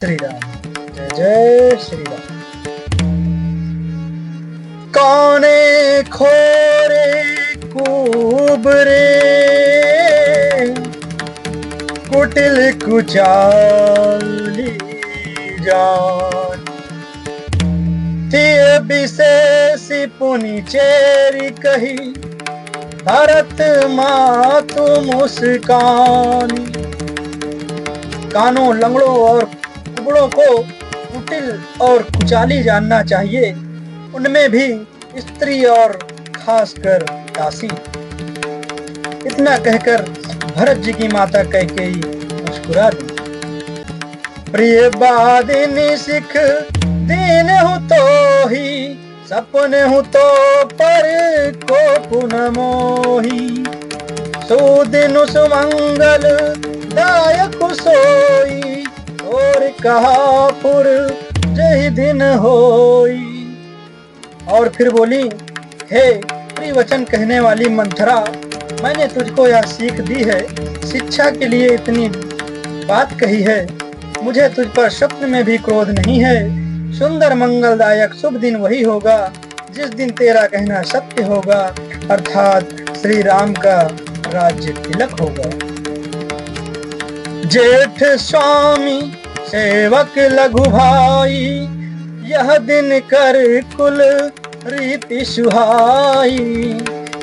श्री राम। जय जय श्री राम। कौने खोरे कुबरे कुटिल कुचाली जान थी विशेषी पुनि चेरी कही भरत मातु मुस्कानी। कानों लंगड़ों और कुबड़ों को कुटिल और कुचाली जानना चाहिए, उनमें भी स्त्री और खासकर दासी। इतना कहकर भरत जी की माता कैकेयी मुस्कुरा दी। प्रिय बादिनी सिख दीन हूँ तो ही सपन हूँ तो पर को पुन मोही सुदिन सुमंगल दायक सोई और कहा पुर जय दिन होई। और फिर बोली, हे प्रिय वचन कहने वाली मंथरा, मैंने तुझको यह सीख दी है, शिक्षा के लिए इतनी बात कही है। मुझे तुझ पर स्वप्न में भी क्रोध नहीं है। सुंदर मंगलदायक शुभ दिन वही होगा जिस दिन तेरा कहना सत्य होगा, अर्थात श्री राम का राज्य तिलक होगा। जेठ स्वामी सेवक लघु भाई यह दिन कर कुल रीति सुहाई।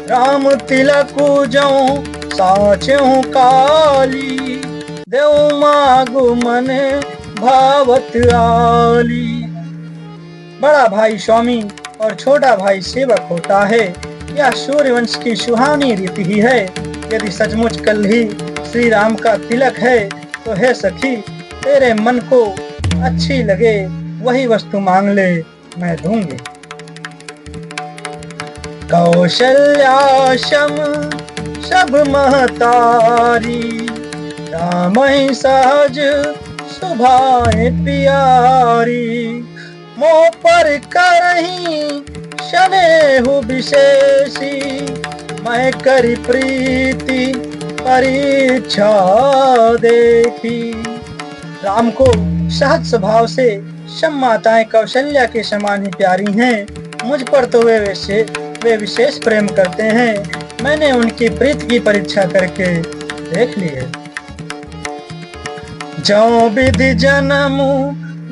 राम तिलक जाऊं साचूं काली देव मागु मन भावत आली। बड़ा भाई स्वामी और छोटा भाई सेवक होता है, यह सूर्यवंश की सुहानी रीति ही है। यदि सचमुच कल ही श्री राम का तिलक है तो हे सखी, तेरे मन को अच्छी लगे वही वस्तु मांग ले, मैं दूंगी। कौशल्याशम सब महतारी राम ही सहज सुभाए प्यारी। मोह पर करही शनेहु विशेषी मैं करी प्रीति परीक्षा देखी। राम को सहज स्वभाव से सब माताएं कौशल्या के समान ही प्यारी हैं। मुझ पर तो वे विशेष प्रेम करते हैं। मैंने उनकी प्रीति की परीक्षा करके देख ली है। जो विधि जन्म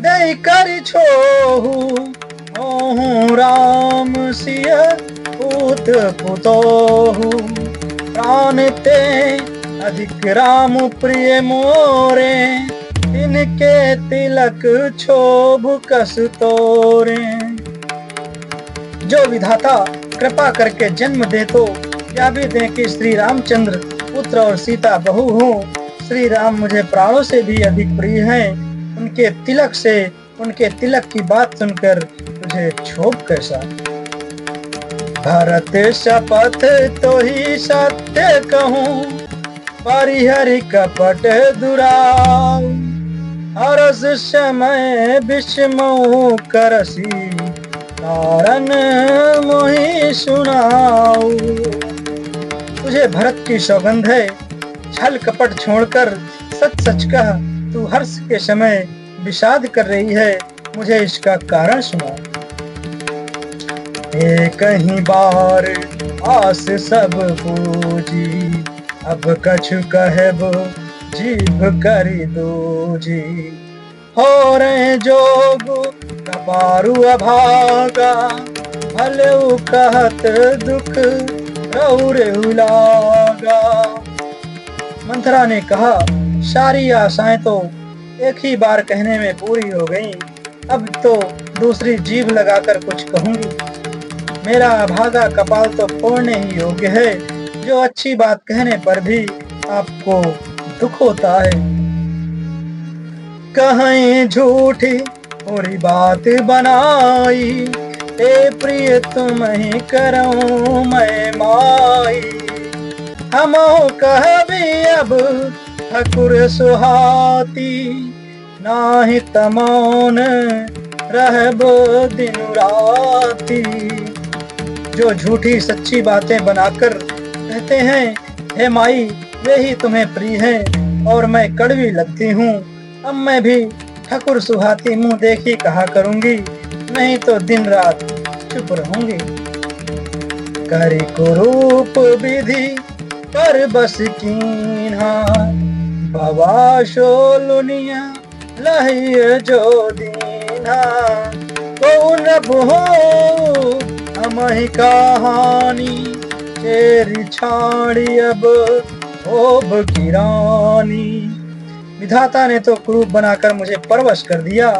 दई कर छोहु ओहु राम सिय पूत पुतोहु। प्राण ते अधिक राम प्रिय मोरे इनके तिलक क्षोभ कस तोरे। जो विधाता कृपा करके जन्म दे तो या भी दे कि श्री रामचंद्र पुत्र और सीता बहू हो। श्री राम मुझे प्राणों से भी अधिक प्रिय हैं। उनके तिलक की बात सुनकर तुझे क्षोभ कैसा। भरत शपथ तो ही सत्य कहूँ परिहरि कपट दुराऊ। हरस समय विषमो करसी कारण मोहि सुनाऊ। तुझे भरत की सौगंध है, छल कपट छोड़कर सच सच कह। तू हर्ष के समय विषाद कर रही है, मुझे इसका कारण सुना। कहीं बार आस सब पूजी अब कछु कहब जीभ करी दूजी। हो रहे जोग कपारु अभागा भले कहत दुख रौरे लागा। मंथरा ने कहा, सारी आशाएं तो एक ही बार कहने में पूरी हो गईं। अब तो दूसरी जीभ लगाकर कुछ कहूंगी। मेरा अभागा कपाल तो फोड़ने ही योग्य है, जो अच्छी बात कहने पर भी आपको दुख होता है। कहीं झूठी पूरी बात बनाई ए प्रिय तुम ही करो मैं माई। हम कह भी अब ठकुर सुहाती नाही तमौन रहबो दिन राती। जो झूठी सच्ची बातें बनाकर कहते हैं, हे माई वे ही तुम्हें प्रिय हैं और मैं कड़वी लगती हूँ। अब मैं भी ठाकुर सुहाती मुंह देखी कहा करूंगी, नहीं तो दिन रात चुप रहूंगी। करी कुरूप विधि पर बस कीन्हा, बाबा शोलुनिया लहिय जो दीन्हा। को नब हो हमहि कहानी, चेरी छाड़ी अब ओब की रानी। विधाता ने तो क्रूप बनाकर मुझे परवश कर दिया,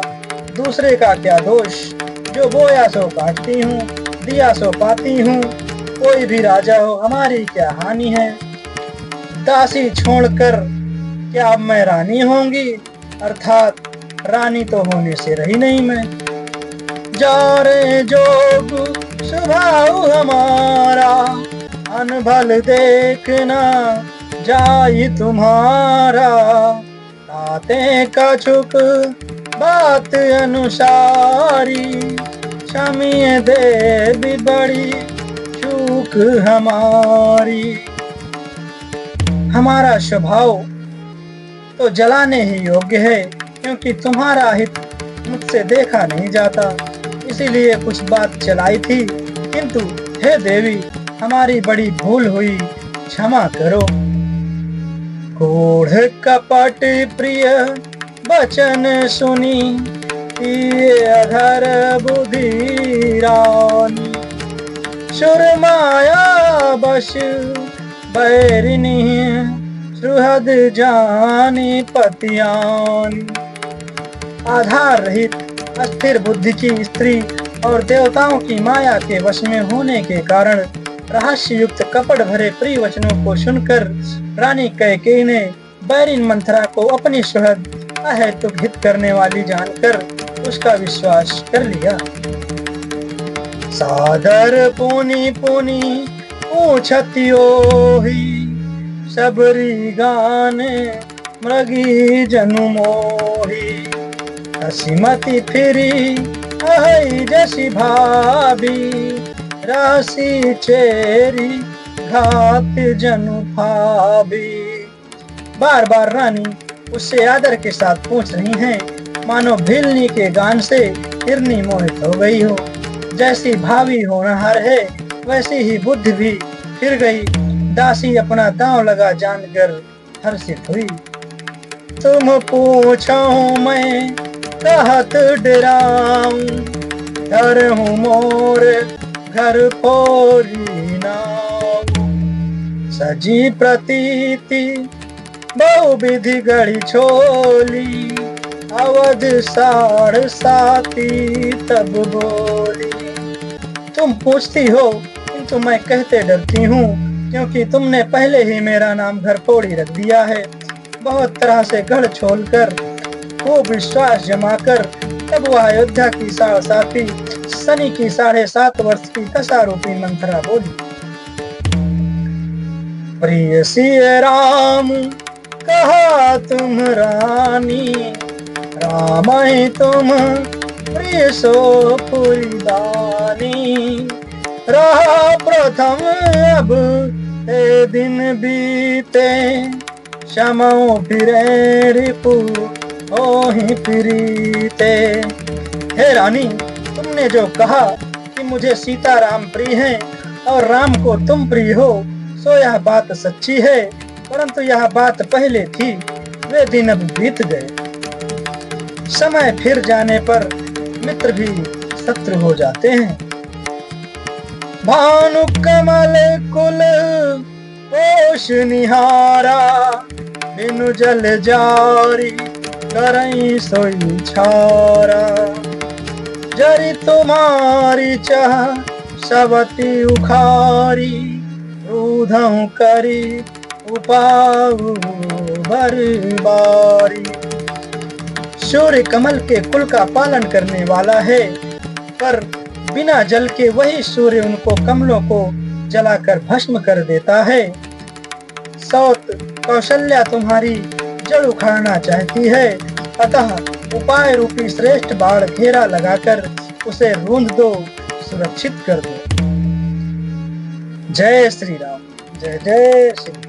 दूसरे का क्या दोष। जो बोया सो काटती हूँ, दिया सो पाती हूँ। कोई भी राजा हो हमारी क्या हानि है। दासी छोड़कर क्या अब मैं रानी होंगी, अर्थात रानी तो होने से रही नहीं मैं। जा रे जोग स्वभाव हमारा, अनभल देखना जाई तुम्हारा। ताते का चुक बात अनुसारी, क्षमिए दे भी बड़ी चूक हमारी। हमारा स्वभाव तो जलाने ही योग्य है, क्योंकि तुम्हारा हित मुझसे देखा नहीं जाता, इसीलिए कुछ बात चलाई थी। किंतु हे देवी, हमारी बड़ी भूल हुई, क्षमा करो। कोढ़ कपट प्रिय बचन सुनी, पिए अधर बुद्धि रानी। सुरमाया बश बैरिनी, सुहद जानी पतियानी। आधार रहित अस्थिर बुद्धि की स्त्री और देवताओं की माया के वश में होने के कारण रहस्य युक्त कपट भरे प्रिय वचनों को सुनकर रानी कैकेयी ने बैरिन मंथरा को अपनी सुहद अहेतुक हित करने वाली जानकर उसका विश्वास कर लिया। सादर पुनि पुनि पूछती ओही, सबरी गाने मृगी जनु मोही। हसीमती फिरी अहि जसी भाभी, राशि चेरी घात जनु भाभी। बार बार रानी उससे आदर के साथ पूछ रही हैं, मानो भिलनी के गान से हिरनी मोहित हो गई हो। जैसी भावी होनहार है, वैसी ही बुद्धि भी फिर गई। दासी अपना दांव लगा जानकर हर्षित हुई। तुम पूछो मैं कहत डराऊं, डर हूँ मोर घर फोरी नाऊ। सजी प्रतीति बहुविधि गढ़ी छोली, अवध साढ़ साती तब बोली। तुम पूछती हो, किंतु मैं कहते डरती हूँ, क्योंकि तुमने पहले ही मेरा नाम घर फोड़ी रख दिया है। बहुत तरह से गढ़ छोलकर खूब विश्वास जमाकर तब वह अयोध्या की साढ़साती शनि की 7.5 वर्ष की दशारूपी मंथरा बोली। प्रिय सिय राम कहा तुम रानी, राम ही तुम प्रिय सो पुरीदानी। रहा प्रथम अब ते दिन बीते, क्षमो फिरे रिपु ओहि प्रीते। हे रानी, तुमने जो कहा कि मुझे सीता राम प्रिय हैं और राम को तुम प्रिय हो, सो यह बात सच्ची है, परंतु यह बात पहले थी, वे दिन अब बीत गए। समय फिर जाने पर मित्र भी शत्रु हो जाते हैं। भानु कमल कुल पोष निहारा, बिनु जल जारी करई सोई छारा। जरी तुम्हारी चाह सवती उखारी, रूधहु करी उपाऊ बरबारी। सूर्य कमल के कुल का पालन करने वाला है, पर बिना जल के वही सूर्य उनको कमलों को जलाकर भस्म कर देता है। सौत कौशल्या तुम्हारी जड़ उखाड़ना चाहती है, अतः उपाय रूपी श्रेष्ठ बाण घेरा लगाकर उसे रूंध दो, सुरक्षित कर दो। जय श्री राम, जय जय श्री राम।